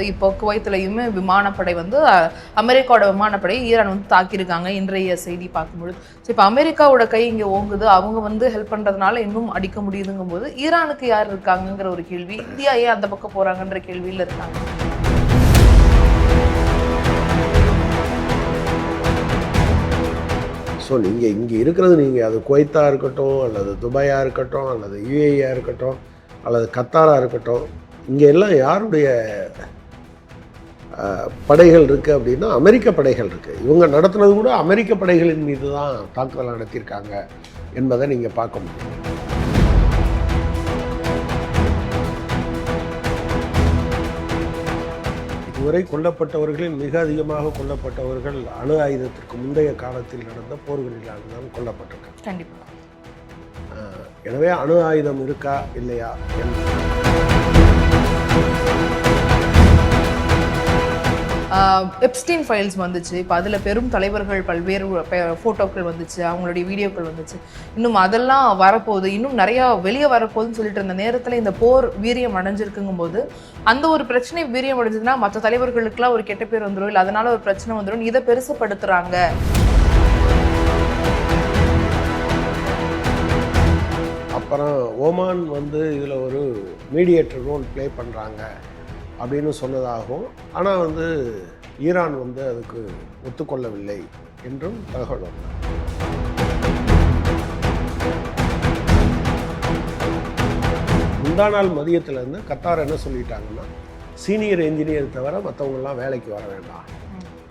இப்போ குவைத்திலையுமே விமானப்படை அமெரிக்காவோட விமானப்படை ஈரான் தாக்கியிருக்காங்க. இன்றைய செய்தி பார்க்கும்பொழுது இப்போ அமெரிக்காவோட கை இங்கே ஓங்குது, அவங்க ஹெல்ப் பண்றதுனால இன்னும் அடிக்க முடியுதுங்கும் போது ஈரானுக்கு யார் இருக்காங்கிற ஒரு கேள்வி, இந்தியா ஏன் அந்த பக்கம் போறாங்கன்ற கேள்வியில் இருக்காங்க. ஸோ நீங்கள் இங்கே இருக்கிறது நீங்கள் அது குவைத்தாக இருக்கட்டும், அல்லது துபாயாக இருக்கட்டும், அல்லது யுஏஇயாக இருக்கட்டும், அல்லது கத்தாராக இருக்கட்டும், இங்கே எல்லாம் யாருடைய படைகள் இருக்குது அப்படின்னா அமெரிக்க படைகள் இருக்குது. இவங்க நடத்துனது கூட அமெரிக்க படைகளின் மீது தான் தாக்குதல் நடத்தியிருக்காங்க என்பதை நீங்கள் பார்க்க முடியும். இதுவரை கொல்லப்பட்டவர்களில் மிக அதிகமாக கொல்லப்பட்டவர்கள் அணு ஆயுதத்திற்கு முந்தைய காலத்தில் நடந்த போர்களிலால் தான் கொல்லப்பட்டிருக்காங்க. கண்டிப்பாக. எனவே அணு ஆயுதம் இருக்கா இல்லையா எப்ஸ்டீன் ஃபைல்ஸ் வந்துச்சு. இப்போ அதில் பெரும் தலைவர்கள் பல்வேறு ஃபோட்டோக்கள் வந்துச்சு, அவங்களுடைய வீடியோக்கள் வந்துச்சு. இன்னும் அதெல்லாம் வரப்போகுது, இன்னும் நிறையா வெளியே வரப்போகுதுன்னு சொல்லிட்டு இருந்த நேரத்தில் இந்த போர் வீரியம் அடைஞ்சிருக்குங்கும் போது அந்த ஒரு பிரச்சனை வீரியம் அடைஞ்சதுன்னா மற்ற தலைவர்களுக்கெல்லாம் ஒரு கெட்ட பேர் வந்துடும், இல்லை அதனால ஒரு பிரச்சனை வந்துடும், இதை பெருசுப்படுத்துகிறாங்க. அப்புறம் ஓமான் இதில் ஒரு மீடியேட்டர் ரோல் ப்ளே பண்ணுறாங்க அப்படின்னு சொன்னதாகவும், ஆனால் ஈரான் அதுக்கு ஒத்துக்கொள்ளவில்லை என்றும் தகவல் வந்தது. முந்தா நாள் மதியத்திலேருந்து கத்தார் என்ன சொல்லிட்டாங்கன்னா, சீனியர் என்ஜினியர் தவிர மற்றவங்களாம் வேலைக்கு வர வேண்டாம்.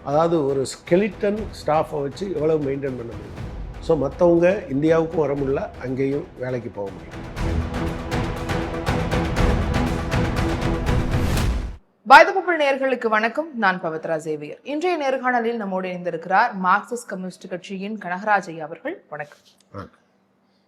அதாவது ஒரு ஸ்கெலிட்டன் ஸ்டாஃபை வச்சு எவ்வளவு மெயின்டைன் பண்ண முடியும். ஸோ மற்றவங்க இந்தியாவுக்கும் வர முடியல, அங்கேயும் வேலைக்கு போக முடியும். பாய்தபுல் நேயர்களுக்கு வணக்கம். நான் பவித்ரா சேவியர். இன்றைய நேர்காணலில் நம்மோடு இணைந்திருக்கிறார் மார்க்சிஸ்ட் கம்யூனிஸ்ட் கட்சியின் கனகராஜ் ஐயா அவர்கள். வணக்கம்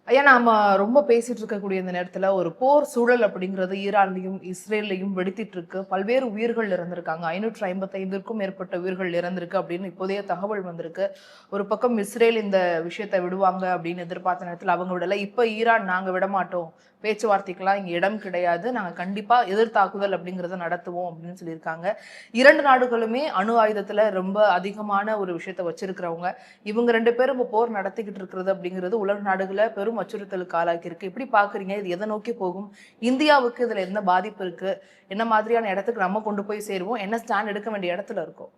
ஐயா. நாம ரொம்ப பேசிட்டு இருக்கக்கூடிய இந்த நேரத்துல ஒரு போர் சூழல் அப்படிங்கிறது ஈரான்லையும் இஸ்ரேல்லையும் வெடித்திட்டு இருக்கு. பல்வேறு உயிர்கள் இறந்திருக்காங்க. 555க்கும் மேற்பட்ட உயிர்கள் இறந்திருக்கு அப்படின்னு இப்போதைய தகவல் வந்திருக்கு. ஒரு பக்கம் இஸ்ரேல் இந்த விஷயத்தை விடுவாங்க அப்படின்னு எதிர்பார்த்த நேரத்தில் அவங்க விடலை. இப்ப ஈரான் நாங்க விட மாட்டோம், பேச்சுவார்த்தைக்கெல்லாம் இங்கே இடம் கிடையாது, நாங்கள் கண்டிப்பாக எதிர்த்தாக்குதல் அப்படிங்கிறத நடத்துவோம் அப்படின்னு சொல்லியிருக்காங்க. இரண்டு நாடுகளுமே அணு ஆயுதத்தில் ரொம்ப அதிகமான ஒரு விஷயத்த வச்சிருக்கிறவங்க. இவங்க ரெண்டு பேரும் இப்போ போர் நடத்திக்கிட்டு இருக்கிறது அப்படிங்கிறது உலக நாடுகளை பெரும் அச்சுறுத்தலுக்கு ஆளாக்கி இருக்கு. எப்படி பார்க்குறீங்க? இது எதை நோக்கி போகும்? இந்தியாவுக்கு இதில் என்ன பாதிப்பு இருக்கு? என்ன மாதிரியான இடத்துக்கு நம்ம கொண்டு போய் சேருவோம்? என்ன ஸ்டாண்ட் எடுக்க வேண்டிய இடத்துல இருக்கோம்?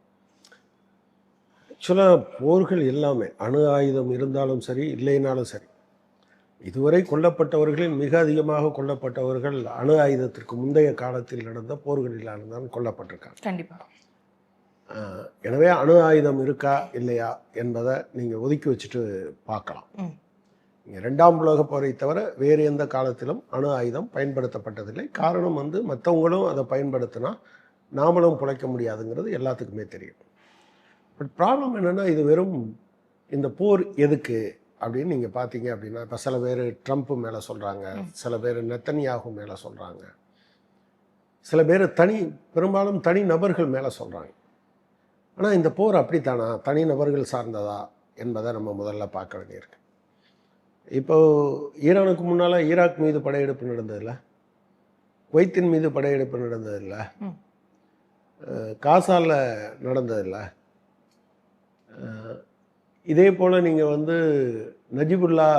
ஆக்சுவலாக போர்கள் எல்லாமே அணு ஆயுதம் இருந்தாலும் சரி, இல்லைனாலும் சரி, இதுவரை கொல்லப்பட்டவர்களில் மிக அதிகமாக கொல்லப்பட்டவர்கள் அணு ஆயுதத்திற்கு முந்தைய காலத்தில் நடந்த போர்களிலால் தான் கொல்லப்பட்டிருக்காங்க. கண்டிப்பாக. எனவே அணு ஆயுதம் இருக்கா இல்லையா என்பதை நீங்கள் ஒதுக்கி வச்சுட்டு பார்க்கலாம். நீங்கள் 2ஆம் உலகப் போரை தவிர வேறு எந்த காலத்திலும் அணு ஆயுதம் பயன்படுத்தப்பட்டதில்லை. காரணம் மற்றவங்களும் அதை பயன்படுத்தினா நாமளும் பிழைக்க முடியாதுங்கிறது எல்லாத்துக்குமே தெரியும். பட் ப்ராப்ளம் என்னென்னா, இது வெறும் இந்த போர் எதுக்கு அப்படின்னு நீங்கள் பார்த்தீங்க அப்படின்னா, இப்போ சில பேர் ட்ரம்ப் மேலே சொல்கிறாங்க, சில பேர் நெத்தன்யாகு மேலே சொல்கிறாங்க, சில பேர் பெரும்பாலும் தனி நபர்கள் மேலே சொல்கிறாங்க. ஆனால் இந்த போர் அப்படித்தானா, தனி நபர்கள் சார்ந்ததா என்பதை நம்ம முதல்ல பார்க்க வேண்டியிருக்கு. இப்போது ஈரானுக்கு முன்னால் ஈராக் மீது படையெடுப்பு நடந்ததில்லை, குவைத்தின் மீது படையெடுப்பு நடந்ததில்லை, காசாவில் நடந்ததில்லை. இதே போல் நீங்கள் நஜிபுல்லா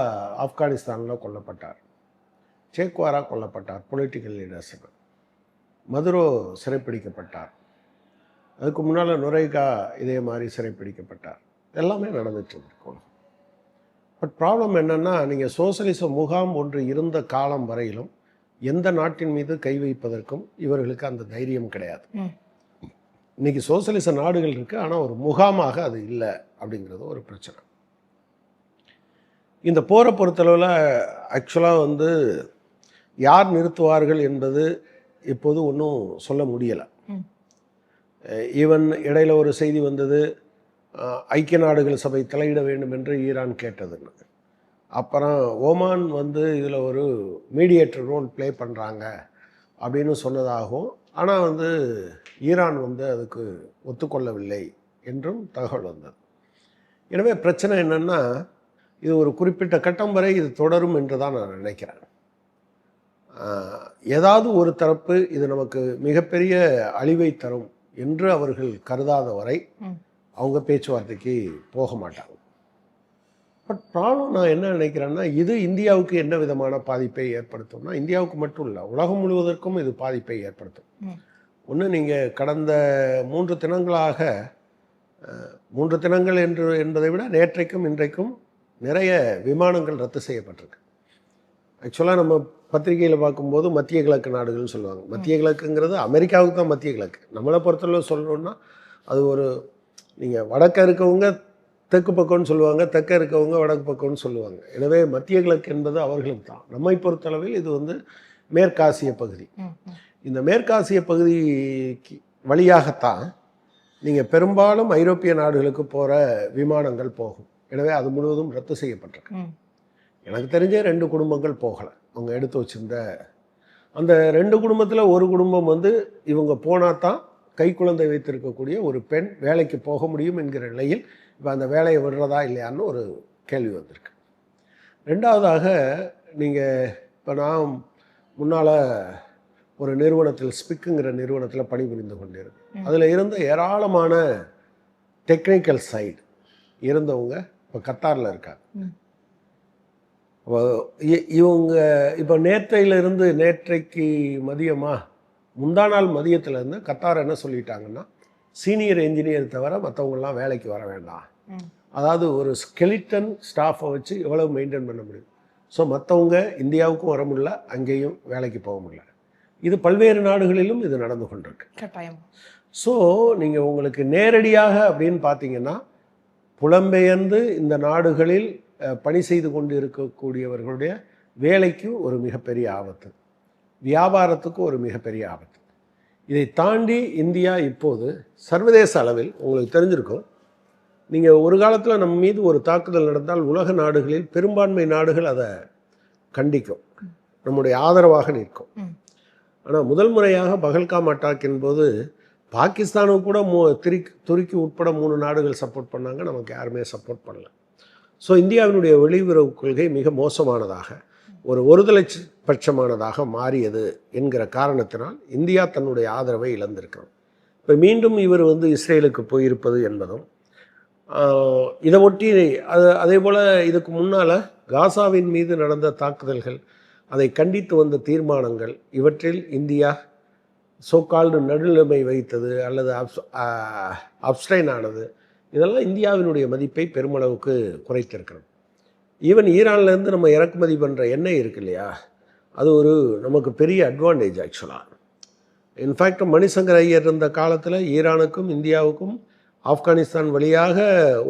ஆப்கானிஸ்தானில் கொல்லப்பட்டார், சேக்வாரா கொல்லப்பட்டார், பொலிட்டிக்கல் லீடர்ஸ். மதுரோ சிறைப்பிடிக்கப்பட்டார், அதுக்கு முன்னால் நுரைகா இதே மாதிரி சிறைப்பிடிக்கப்பட்டார். எல்லாமே நடந்துட்டு இருக்கும். பட் ப்ராப்ளம் என்னென்னா, நீங்கள் சோசலிச முகாம் ஒன்று இருந்த காலம் வரையிலும் எந்த நாட்டின் மீது கை வைப்பதற்கும் இவர்களுக்கு அந்த தைரியம் கிடையாது. இன்றைக்கி சோசலிச நாடுகள் இருக்குது, ஆனால் ஒரு முகாமாக அது இல்லை அப்படிங்கிறது ஒரு பிரச்சனை. இந்த போரை பொறுத்தளவில் ஆக்சுவலாக யார் நிறுத்துவார்கள் என்பது இப்போது ஒன்றும் சொல்ல முடியலை. ஈவன் இடையில் ஒரு செய்தி வந்தது, ஐக்கிய நாடுகள் சபை தலையிட வேண்டும் என்று ஈரான் கேட்டதுன்னு. அப்புறம் ஓமான் இதில் ஒரு மீடியேட்டர் ரோல் ப்ளே பண்ணுறாங்க அப்படின்னு சொன்னதாகவும், ஆனால் ஈரான் அதுக்கு ஒத்துக்கொள்ளவில்லை என்றும் தகவல் வந்தது. எனவே பிரச்சனை என்னென்னா, இது ஒரு குறிப்பிட்ட கட்டம் வரை இது தொடரும் என்று தான் நான் நினைக்கிறேன். ஏதாவது ஒரு தரப்பு இது நமக்கு மிகப்பெரிய அழிவை தரும் என்று அவர்கள் கருதாத வரை அவங்க பேச்சுவார்த்தைக்கு போக மாட்டாங்க. பட் ப்ராப்ளம் நான் என்ன நினைக்கிறேன்னா, இது இந்தியாவுக்கு என்ன விதமான பாதிப்பை ஏற்படுத்தும்னா, இந்தியாவுக்கு மட்டும் இல்லை, உலகம் முழுவதற்கும் இது பாதிப்பை ஏற்படுத்தும். ஒன்று, நீங்கள் கடந்த 3 தினங்களாக 3 தினங்கள் என்பதை விட நேற்றைக்கும் இன்றைக்கும் நிறைய விமானங்கள் ரத்து செய்யப்பட்டிருக்கு. ஆக்சுவலாக நம்ம பத்திரிகையில் பார்க்கும்போது மத்திய கிழக்கு நாடுகள்னு சொல்லுவாங்க. மத்திய கிழக்குங்கிறது அமெரிக்காவுக்கு தான் மத்திய கிழக்கு. நம்மளை பொறுத்தளவு சொல்லணுன்னா அது ஒரு, நீங்கள் வடக்க இருக்கவங்க தெற்கு பக்கம்னு சொல்லுவாங்க, தெற்க இருக்கவங்க வடக்கு பக்கம்னு சொல்லுவாங்க. எனவே மத்திய கிழக்கு என்பது அவர்களுக்கு தான். நம்மை பொறுத்தளவில் இது வந்து மேற்காசிய பகுதி. இந்த மேற்காசிய பகுதிக்கு வழியாகத்தான் நீங்கள் பெரும்பாலும் ஐரோப்பிய நாடுகளுக்கு போகிற விமானங்கள் போகும். எனவே அது முழுவதும் ரத்து செய்யப்பட்டிருக்கு. எனக்கு தெரிஞ்ச 2 குடும்பங்கள் போகலை. அவங்க எடுத்து வச்சிருந்த அந்த 2 குடும்பத்தில் ஒரு குடும்பம் வந்து இவங்க போனால் தான் கைக்குழந்தை வைத்திருக்கக்கூடிய ஒரு பெண் வேலைக்கு போக முடியும் என்கிற நிலையில் இப்போ அந்த வேலையை விடுறதா இல்லையான்னு ஒரு கேள்வி வந்திருக்கு. 2வதாக, நீங்கள் இப்போ நான் முன்னால் ஒரு நிறுவனத்தில் ஸ்பிக்குங்கிற நிறுவனத்தில் பணிபுரிந்து கொண்டிருக்கேன். அதில் இருந்த ஏராளமான டெக்னிக்கல் சைடு இருந்தவங்க இப்போ கத்தாரில் இருக்காங்க. இவங்க இப்போ நேற்றைக்கு முந்தா நாள் மதியத்திலேருந்து கத்தார் என்ன சொல்லிட்டாங்கன்னா, சீனியர் என்ஜினியர் தவிர மற்றவங்கெல்லாம் வேலைக்கு வர வேண்டாம். அதாவது ஒரு ஸ்கெலிட்டன் ஸ்டாஃபை வச்சு எவ்வளவு மெயின்டைன் பண்ண முடியும். ஸோ மற்றவங்க இந்தியாவுக்கும் வர முடியல, அங்கேயும் வேலைக்கு போக முடியல. இது பல்வேறு நாடுகளிலும் இது நடந்து கொண்டிருக்கு. கட்டாயம். ஸோ நீங்கள் உங்களுக்கு நேரடியாக அப்படின்னு பார்த்தீங்கன்னா, புலம்பெயர்ந்து இந்த நாடுகளில் பணி செய்து கொண்டு இருக்கக்கூடியவர்களுடைய வேலைக்கு ஒரு மிகப்பெரிய ஆபத்து, வியாபாரத்துக்கு ஒரு மிகப்பெரிய ஆபத்து. இதை தாண்டி இந்தியா இப்போது சர்வதேச அளவில் உங்களுக்கு தெரிஞ்சிருக்கும், நீங்கள் ஒரு காலத்தில் நம்ம மீது ஒரு தாக்குதல் நடந்தால் உலக நாடுகளில் பெரும்பான்மை நாடுகள் அதை கண்டிக்கும், நம்முடைய ஆதரவாக நிற்கும். ஆனால் முதல் முறையாக பகல்காம் அட்டாக்கின் போது பாகிஸ்தானுக்கு கூட துருக்கி உட்பட 3 நாடுகள் சப்போர்ட் பண்ணாங்க, நமக்கு யாருமே சப்போர்ட் பண்ணல. ஸோ இந்தியாவினுடைய வெளியுறவு கொள்கை மிக மோசமானதாக, ஒருதலை பட்சமானதாக மாறியது என்கிற காரணத்தினால் இந்தியா தன்னுடைய ஆதரவை இழந்திருக்கிறோம். இப்போ மீண்டும் இவர் வந்து இஸ்ரேலுக்கு போயிருப்பது என்பதும், இதை ஒட்டி அதே போல் இதுக்கு முன்னால் காசாவின் மீது நடந்த தாக்குதல்கள், அதை கண்டித்து வந்த தீர்மானங்கள், இவற்றில் இந்தியா சோகால்டு நடுநிலைமை வைத்தது அல்லது அப்ஸ்டைன் ஆனது, இதெல்லாம் இந்தியாவினுடைய மதிப்பை பெருமளவுக்கு குறைத்திருக்கிறது. ஈவன் ஈரான்லேருந்து நம்ம இறக்குமதி பண்ணுற எண்ணெய் இருக்கு இல்லையா, அது ஒரு நமக்கு பெரிய அட்வான்டேஜ் ஆக்சுவலாக. இன்ஃபேக்ட் மணிசங்கர் ஐயர் இருந்த காலத்தில் ஈரானுக்கும் இந்தியாவுக்கும் ஆப்கானிஸ்தான் வழியாக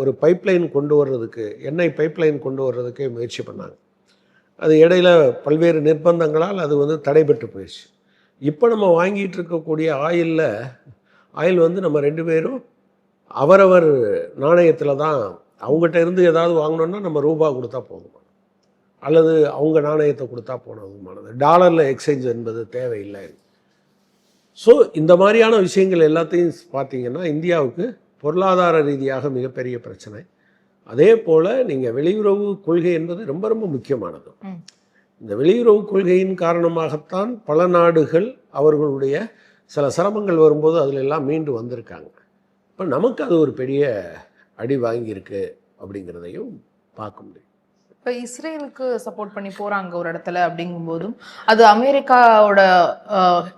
ஒரு பைப்லைன் கொண்டு வர்றதுக்கு, எண்ணெய் பைப்லைன் கொண்டு வர்றதுக்கு முயற்சி பண்ணாங்க. அது இடையில் பல்வேறு நிர்பந்தங்களால் அது வந்து தடைபட்டு போயிடுச்சு. இப்போ நம்ம வாங்கிட்டு இருக்கக்கூடிய ஆயில் வந்து நம்ம 2 பேரும் அவரவர் நாணயத்தில் தான், அவங்ககிட்ட இருந்து ஏதாவது வாங்கினோன்னா நம்ம ரூபா கொடுத்தா போதுமானது, அல்லது அவங்க நாணயத்தை கொடுத்தா போனதுமானது, டாலரில் எக்ஸ்சேஞ்ச் என்பது தேவையில்லை. ஸோ இந்த மாதிரியான விஷயங்கள் எல்லாத்தையும் பார்த்தீங்கன்னா இந்தியாவுக்கு பொருளாதார ரீதியாக மிகப்பெரிய பிரச்சனை. அதே போல் நீங்கள் வெளியுறவு கொள்கை என்பது ரொம்ப ரொம்ப முக்கியமானது. இந்த வெளியுறவு கொள்கையின் காரணமாகத்தான் பல நாடுகள் அவர்களுடைய சில சிரமங்கள் வரும்போது அதில் எல்லாம் மீண்டு வந்திருக்காங்க. இப்போ நமக்கு அது ஒரு பெரிய அடி வாங்கியிருக்கு அப்படிங்கிறதையும் பார்க்க முடியும். இப்போ இஸ்ரேலுக்கு சப்போர்ட் பண்ணி போகிறாங்க ஒரு இடத்துல அப்படிங்கும்போதும், அது அமெரிக்காவோட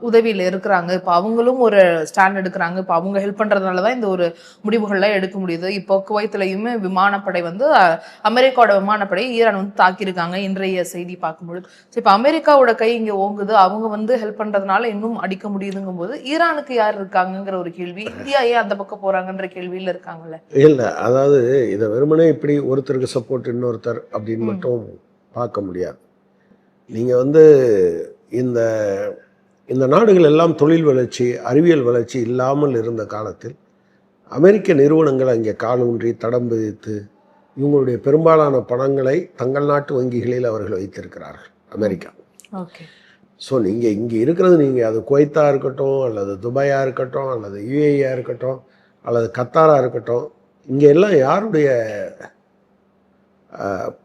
உதவியில் இருக்கிறாங்க. இப்போ அவங்களும் ஒரு ஸ்டாண்ட் எடுக்கிறாங்க. இப்போ அவங்க ஹெல்ப் பண்ணுறதுனால தான் இந்த ஒரு முடிவுகள்லாம் எடுக்க முடியுது. இப்போ குவைத்திலையுமே விமானப்படை வந்து அமெரிக்காவோட விமானப்படை ஈரான் வந்து தாக்கியிருக்காங்க இன்றைய செய்தி பார்க்கும்பொழுது. ஸோ இப்போ அமெரிக்காவோட கை இங்கே ஓங்குது, அவங்க வந்து ஹெல்ப் பண்ணுறதுனால இன்னும் அடிக்க முடியுதுங்கும் போது ஈரானுக்கு யார் இருக்காங்கங்கிற ஒரு கேள்வி, இந்தியா ஏன் அந்த பக்கம் போகிறாங்கன்ற கேள்வியில் இருக்காங்கல்ல. இல்லை, அதாவது இதை வெறுமனே இப்படி ஒருத்தருக்கு சப்போர்ட் இன்னொருத்தர் அப்படின்னு மட்டும் பார்க்க முடியாது. நீங்கள் வந்து இந்த நாடுகள் எல்லாம் தொழில் வளர்ச்சி, அறிவியல் வளர்ச்சி இல்லாமல் இருந்த காலத்தில் அமெரிக்க நிறுவனங்கள் அங்கே காலூன்றி தடம் பதித்து இவங்களுடைய பெரும்பாலான பணங்களை தங்கள் நாட்டு வங்கிகளில் அவர்கள் வைத்திருக்கிறார்கள், அமெரிக்கா. ஓகே. ஸோ நீங்கள் இங்கே இருக்கிறது, நீங்கள் அது குவைத்தாக இருக்கட்டும், அல்லது துபாயாக இருக்கட்டும், அல்லது யுஏஇயாக இருக்கட்டும், அல்லது கத்தாராக இருக்கட்டும், இங்கே எல்லாம் யாருடைய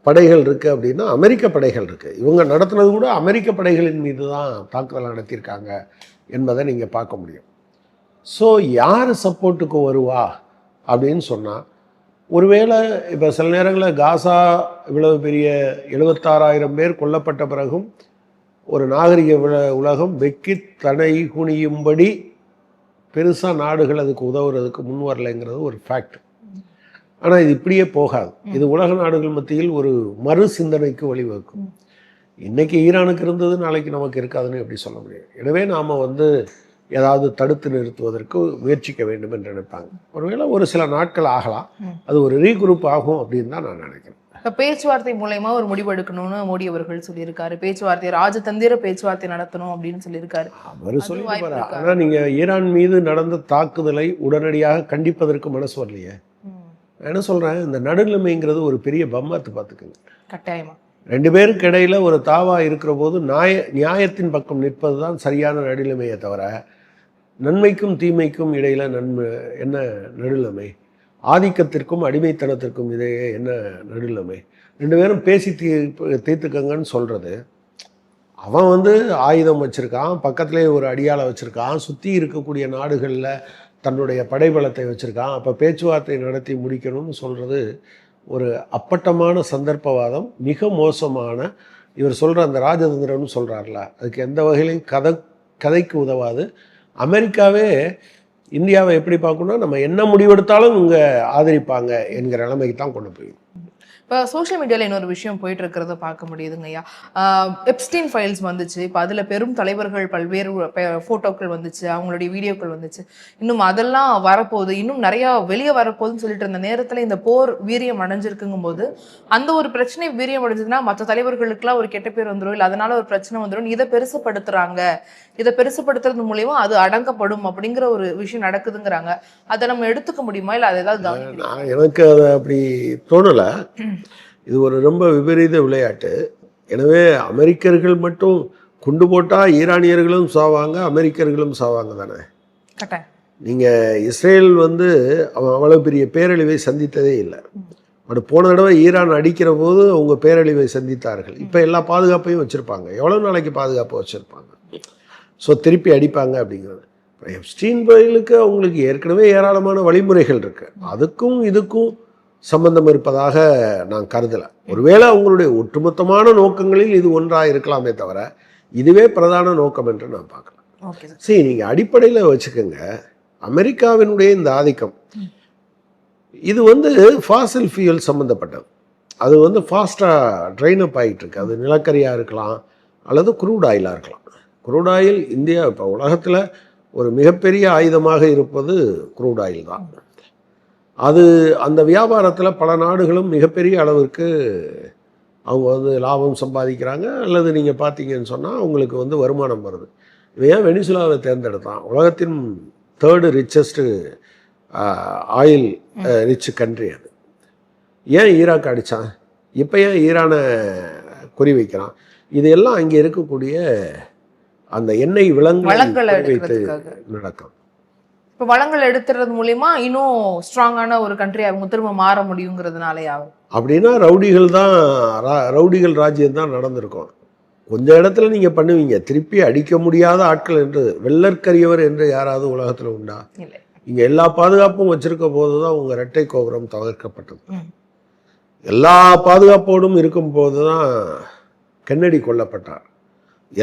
படைகள் இருக்குது அப்படின்னா அமெரிக்க படைகள் இருக்குது. இவங்க நடத்துனது கூட அமெரிக்க படைகளின் மீது தான் தாக்குதல் நடத்தியிருக்காங்க என்பதை நீங்கள் பார்க்க முடியும். ஸோ யார் சப்போர்ட்டுக்கு வருவா அப்படின்னு சொன்னால், ஒருவேளை இப்போ சில நேரங்களில் காசா இவ்வளவு பெரிய 76,000 பேர் கொல்லப்பட்ட பிறகும் ஒரு நாகரிக உலகம் வெக்கி தடை குனியும்படி பெருசாக நாடுகள் அதுக்கு உதவுறதுக்கு முன் வரலைங்கிறது ஒரு ஃபேக்ட். ஆனால் இது இப்படியே போகாது. இது உலக நாடுகள் மத்தியில் ஒரு மறு சிந்தனைக்கு வழிவகுக்கும். இன்னைக்கு ஈரானுக்கு இருந்தது நாளைக்கு நமக்கு இருக்காதுன்னு எப்படி சொல்ல முடியும்? எனவே நாம் ஏதாவது தடுத்து நிறுத்துவதற்கு முயற்சிக்க வேண்டும் என்று நினைப்பாங்க. ஒருவேளை ஒரு சில நாட்கள் ஆகலாம், அது ஒரு ரீகுரூப் ஆகும் அப்படின்னு தான் நான் நினைக்கிறேன். இப்போ பேச்சுவார்த்தை மூலயமா ஒரு முடிவு எடுக்கணும்னு மோடி அவர்கள் சொல்லியிருக்காரு. பேச்சுவார்த்தை ராஜதந்திர பேச்சுவார்த்தை நடத்தணும் அப்படின்னு சொல்லியிருக்காரு. அவர் சொல்லிட்டு போறாரு. ஆனால் நீங்கள் ஈரான் மீது நடந்த தாக்குதலை உடனடியாக கண்டிப்பதற்கு மனசு வரலையே. நான் என்ன சொல்கிறேன், இந்த நடுநிலைமைங்கிறது ஒரு பெரிய பம்மாத்து பார்த்துக்குங்க. கட்டாயமா 2 பேருக்கு இடையில ஒரு தாவா இருக்கிற போது நியாயத்தின் பக்கம் நிற்பது தான் சரியான நடுநிலைமையை தவிர, நன்மைக்கும் தீமைக்கும் இடையில என்ன நடுநிலைமை? ஆதிக்கத்திற்கும் அடிமைத்தனத்திற்கும் இடையே என்ன நடுநிலைமை? 2 பேரும் பேசி தீர்த்துக்கங்கன்னு சொல்கிறது. அவன் ஆயுதம் வச்சுருக்கான், பக்கத்துலேயே ஒரு அடியாளை வச்சுருக்கான், சுற்றி இருக்கக்கூடிய நாடுகளில் தன்னுடைய படைபலத்தை வச்சுருக்கான். அப்போ பேச்சுவார்த்தை நடத்தி முடிக்கணும்னு சொல்கிறது ஒரு அப்பட்டமான சந்தர்ப்பவாதம், மிக மோசமான. இவர் சொல்கிற அந்த ராஜதந்திரம்னு சொல்கிறார்ல, அதுக்கு எந்த வகையிலையும் கதைக்கு உதவாது. அமெரிக்காவே இந்தியாவை எப்படி பார்க்கணும்னா, நம்ம என்ன முடிவெடுத்தாலும் இவங்க ஆதரிப்பாங்க என்கிற நிலைமைக்கு தான் கொண்டு போயிடும். இப்போ சோஷியல் மீடியாவில் இன்னொரு விஷயம் போயிட்டு இருக்கிறத பார்க்க முடியுதுங்க ஐயா. எப்ஸ்டீன் ஃபைல்ஸ் வந்துச்சு. இப்போ அதில் பெரும் தலைவர்கள் பல்வேறு ஃபோட்டோக்கள் வந்துச்சு, அவங்களுடைய வீடியோக்கள் வந்துச்சு. இன்னும் அதெல்லாம் வரப்போகுது, இன்னும் நிறையா வெளியே வரப்போகுதுன்னு சொல்லிட்டு இருந்த நேரத்தில் இந்த போர் வீரியம் அடைஞ்சிருக்குங்கும் போது, அந்த ஒரு பிரச்சனை வீரியம் அடைஞ்சதுன்னா மற்ற தலைவர்களுக்கெல்லாம் ஒரு கெட்ட பேர் வந்துடும், இல்லை அதனால ஒரு பிரச்சனை வந்துடும். இதை பெருசுப்படுத்துறாங்க, இதை பெருசுப்படுத்துறது மூலியமா அது அடங்கப்படும் அப்படிங்கிற ஒரு விஷயம் நடக்குதுங்கிறாங்க. அதை நம்ம எடுத்துக்க முடியுமா, இல்லை அதை ஏதாவது? எனக்கு அதை அப்படி தோணலை. இது ஒரு ரொம்ப விபரீத விளையாட்டு. எனவே அமெரிக்கர்கள் மட்டும் குண்டு போட்டால் ஈரானியர்களும் சாவாங்க, அமெரிக்கர்களும் சாவாங்க தானே. நீங்கள் இஸ்ரேல் அவன் அவ்வளோ பெரிய பேரழிவை சந்தித்ததே இல்லை. பட் போன தடவை ஈரான் அடிக்கிற போது அவங்க பேரழிவை சந்தித்தார்கள். இப்போ எல்லா பாதுகாப்பையும் வச்சுருப்பாங்க. எவ்வளோ நாளைக்கு பாதுகாப்பு வச்சுருப்பாங்க? ஸோ திருப்பி அடிப்பாங்க அப்படிங்கிறது. எப்ஸ்டீன் ஃபைலுக்கு அவங்களுக்கு ஏற்கனவே ஏராளமான வழிமுறைகள் இருக்குது. அதுக்கும் இதுக்கும் சம்பந்தம் இருப்பதாக நான் கருதலை. ஒருவேளை அவங்களுடைய ஒட்டுமொத்தமான நோக்கங்களில் இது ஒன்றாக இருக்கலாமே தவிர, இதுவே பிரதான நோக்கம் என்று நான் பார்க்கலாம். சரி, நீங்கள் அடிப்படையில் வச்சுக்கோங்க, அமெரிக்காவினுடைய இந்த ஆதிக்கம் இது ஃபாசில் ஃபியூல் சம்மந்தப்பட்டது. அது ஃபாஸ்ட்டாக ட்ரெயின் அப் ஆகிட்டு இருக்கு. அது நிலக்கரியாக இருக்கலாம் அல்லது குரூட் ஆயிலாக இருக்கலாம். குரூட் ஆயில் இந்தியா இப்போ உலகத்தில் ஒரு மிகப்பெரிய ஆயுதமாக இருப்பது குரூட் ஆயில் தான். அது அந்த வியாபாரத்தில் பல நாடுகளும் மிகப்பெரிய அளவிற்கு அவங்க லாபம் சம்பாதிக்கிறாங்க. அல்லது நீங்கள் பார்த்தீங்கன்னு சொன்னால் அவங்களுக்கு வருமானம் வருது. இவன் ஏன் வெனிசுலாவை தேர்ந்தெடுத்தான்? உலகத்தின் 3rd richest oil rich country அது. ஏன் ஈராக் அடித்தான்? இப்போ ஏன் ஈரானை குறி வைக்கிறான்? இது எல்லாம் அங்கே இருக்கக்கூடிய அந்த எண்ணெய் வளங்களை வைத்து நடக்கும். இப்போ வளங்கள் எடுத்துறது மூலியமா இன்னும் ஸ்ட்ராங்கான ஒரு கண்ட்ரி அவங்க திரும்ப மாற முடியுங்கிறதுனாலே ஆகும். அப்படின்னா ரவுடிகள் ராஜ்யம் தான் நடந்திருக்கும். கொஞ்ச இடத்துல நீங்கள் பண்ணுவீங்க, திருப்பி அடிக்க முடியாத ஆட்கள் என்று வெள்ளற்கரியவர் என்று யாராவது உலகத்தில் உண்டா? இல்லை. இங்கே எல்லா பாதுகாப்பும் வச்சிருக்க போது தான் உங்கள் இரட்டை கோபுரம் தவிர்க்கப்பட்டது. எல்லா பாதுகாப்போடும் இருக்கும்போது தான் கென்னடி கொல்லப்பட்டார்.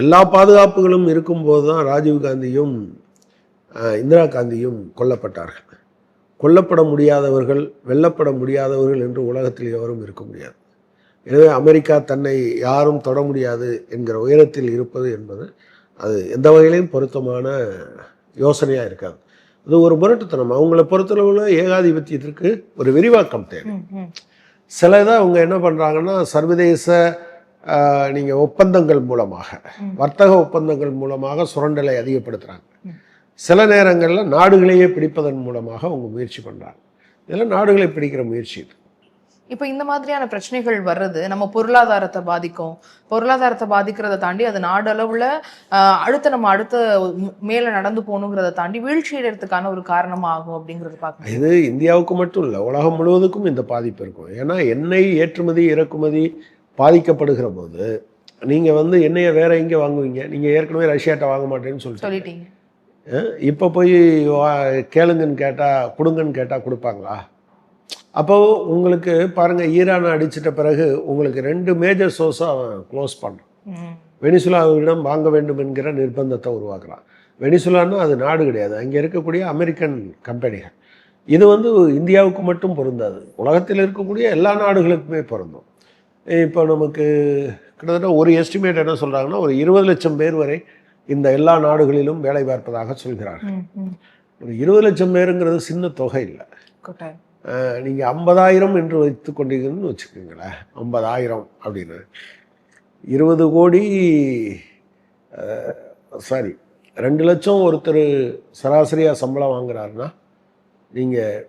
எல்லா பாதுகாப்புகளும் இருக்கும்போது தான் ராஜீவ்காந்தியும் இந்திரா காந்தியும் கொல்லப்பட்டார்கள். கொல்லப்பட முடியாதவர்கள், வெல்லப்பட முடியாதவர்கள் என்று உலகத்தில் எவரும் இருக்க முடியாது. எனவே அமெரிக்கா தன்னை யாரும் தொட முடியாது என்கிற உயரத்தில் இருப்பது என்பது அது எந்த வகையிலையும் பொருத்தமான யோசனையாக இருக்காது. அது ஒரு முரட்டுத்தனம். அவங்கள பொறுத்தளவில் ஏகாதிபத்தியத்திற்கு ஒரு விரிவாக்கம் தேவை. சில இதை அவங்க என்ன பண்ணுறாங்கன்னா, சர்வதேச நீங்கள் ஒப்பந்தங்கள் மூலமாக, வர்த்தக ஒப்பந்தங்கள் மூலமாக சுரண்டலை அதிகப்படுத்துகிறாங்க. சில நேரங்களில் நாடுகளையே பிடிப்பதன் மூலமாக அவங்க முயற்சி பண்ணுறாங்க. இதெல்லாம் நாடுகளை பிடிக்கிற முயற்சி இது. இப்போ இந்த மாதிரியான பிரச்சனைகள் வர்றது நம்ம பொருளாதாரத்தை பாதிக்கும். பொருளாதாரத்தை பாதிக்கிறத தாண்டி அது நாடு அளவுல அடுத்த மேல நடந்து போகணுங்கிறத தாண்டி வீழ்ச்சி அடைறதுக்கான ஒரு காரணமா ஆகும் அப்படிங்கறது பார்க்கணும். இது இந்தியாவுக்கு மட்டும் இல்லை, உலகம் முழுவதுக்கும் இந்த பாதிப்பு இருக்கும். ஏன்னா எண்ணெய் ஏற்றுமதி இறக்குமதி பாதிக்கப்படுகிற போது நீங்கள் வந்து எண்ணெயை வேற எங்கே வாங்குவீங்க? நீங்கள் ஏற்கனவே ரஷ்யாட்ட வாங்க மாட்டேன்னு சொல்லிட்டீங்க. இப்போ போய் கேளுங்கன்னு கேட்டால் கொடுங்கன்னு கேட்டால் கொடுப்பாங்களா? அப்போ உங்களுக்கு பாருங்கள், ஈரானை அடிச்சிட்ட பிறகு உங்களுக்கு 2 மேஜர் சோர்ஸை அவன் க்ளோஸ் பண்ணுறான். வெனிசுலாவிடம் வாங்க வேண்டும் என்கிற நிர்பந்தத்தை உருவாக்குறான். வெனிசுலான்னா அது நாடு கிடையாது, அங்கே இருக்கக்கூடிய அமெரிக்கன் கம்பெனிகள். இது வந்து இந்தியாவுக்கு மட்டும் பொருந்தாது, உலகத்தில் இருக்கக்கூடிய எல்லா நாடுகளுக்குமே பொருந்தும். இப்போ நமக்கு கிட்டத்தட்ட ஒரு எஸ்டிமேட் என்ன சொல்கிறாங்கன்னா, ஒரு 20 லட்சம் பேர் வரை இந்த எல்லா நாடுகளிலும் வேலை பார்ப்பதாக சொல்கிறார்கள். ஒரு 20 லட்சம் பேருங்கிறது சின்ன தொகை இல்லை. நீங்கள் 50,000 என்று வைத்து கொண்டீங்கன்னு வச்சுக்கோங்களேன். 50,000 அப்படின்னு 20 கோடி, சாரி 2 லட்சம் ஒருத்தர் சராசரியாக சம்பளம் வாங்குறாருன்னா நீங்கள்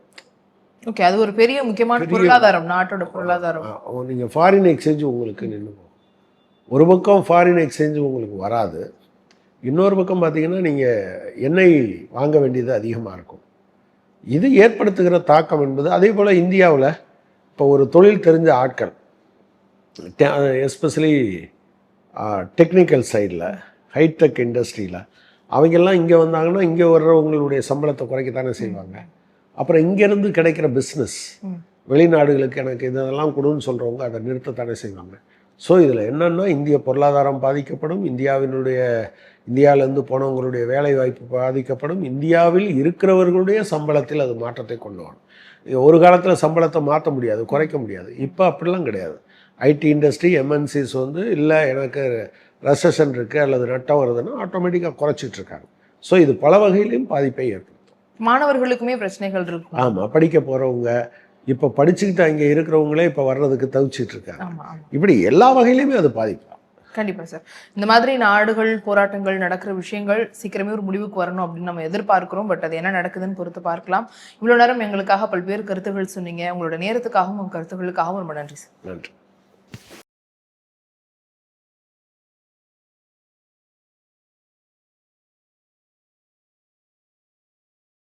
ஓகே, அது ஒரு பெரிய முக்கியமான பொருளாதாரம், நாட்டோட பொருளாதாரம். நீங்கள் ஃபாரின் எக்ஸ்சேஞ்ச் உங்களுக்கு நின்று ஒரு பக்கம் ஃபாரின் எக்ஸ்சேஞ்சு உங்களுக்கு வராது, இன்னொரு பக்கம் பார்த்தீங்கன்னா நீங்கள் எண்ணெய் வாங்க வேண்டியது அதிகமாக இருக்கும். இது ஏற்படுத்துகிற தாக்கம் என்பது அதே போல் இந்தியாவில் இப்போ ஒரு தொழில் தெரிஞ்ச ஆட்கள், எஸ்பெஷலி டெக்னிக்கல் சைடில் ஹைடெக் இண்டஸ்ட்ரியில் அவங்கெல்லாம் இங்கே வந்தாங்கன்னா இங்கே வர்றவங்களுடைய சம்பளத்தை குறைக்கத்தானே செய்வாங்க. அப்புறம் இங்கேருந்து கிடைக்கிற பிஸ்னஸ் வெளிநாடுகளுக்கு எனக்கு இதெல்லாம் கொடுன்னு சொல்கிறவங்க அதை நிறுத்தத்தானே செய்வாங்க. ஸோ இதில் என்னென்னா இந்திய பொருளாதாரம் பாதிக்கப்படும், இந்தியாவிலேருந்து போனவங்களுடைய வேலை வாய்ப்பு பாதிக்கப்படும், இந்தியாவில் இருக்கிறவர்களுடைய சம்பளத்தில் அது மாற்றத்தை கொண்டு வரும். ஒரு காலத்தில் சம்பளத்தை மாற்ற முடியாது, குறைக்க முடியாது. இப்போ அப்படிலாம் கிடையாது. ஐடி இண்டஸ்ட்ரி எம்என்சிஸ் வந்து இல்லை எனக்கு ரெசஷன் இருக்குது அல்லது நட்டம் வருதுன்னா ஆட்டோமேட்டிக்காக குறைச்சிட்ருக்காங்க. ஸோ இது பல வகையிலையும் பாதிப்பை ஏற்படுத்தும். மாணவர்களுக்குமே பிரச்சனைகள் இருக்கும். ஆமாம், படிக்க போகிறவங்க, இப்போ படிச்சுக்கிட்டு அங்கே இருக்கிறவங்களே இப்போ வர்றதுக்கு தவிச்சிட்டு இருக்காங்க. இப்படி எல்லா வகையிலையுமே அது பாதிக்கலாம். கண்டிப்பாக சார். இந்த மாதிரி நாடுகள் போராட்டங்கள் நடக்கிற விஷயங்கள் சீக்கிரமே ஒரு முடிவுக்கு வரணும் அப்படின்னு நம்ம எதிர்பார்க்கிறோம். பட் அது என்ன நடக்குதுன்னு பொறுத்து பார்க்கலாம். இவ்வளோ நேரம் எங்களுக்காக பல்வேறு கருத்துகள் சொன்னீங்க. உங்களோட நேரத்துக்காகவும் உங்கள் கருத்துக்களுக்காகவும் ரொம்ப நன்றி சார். நன்றி.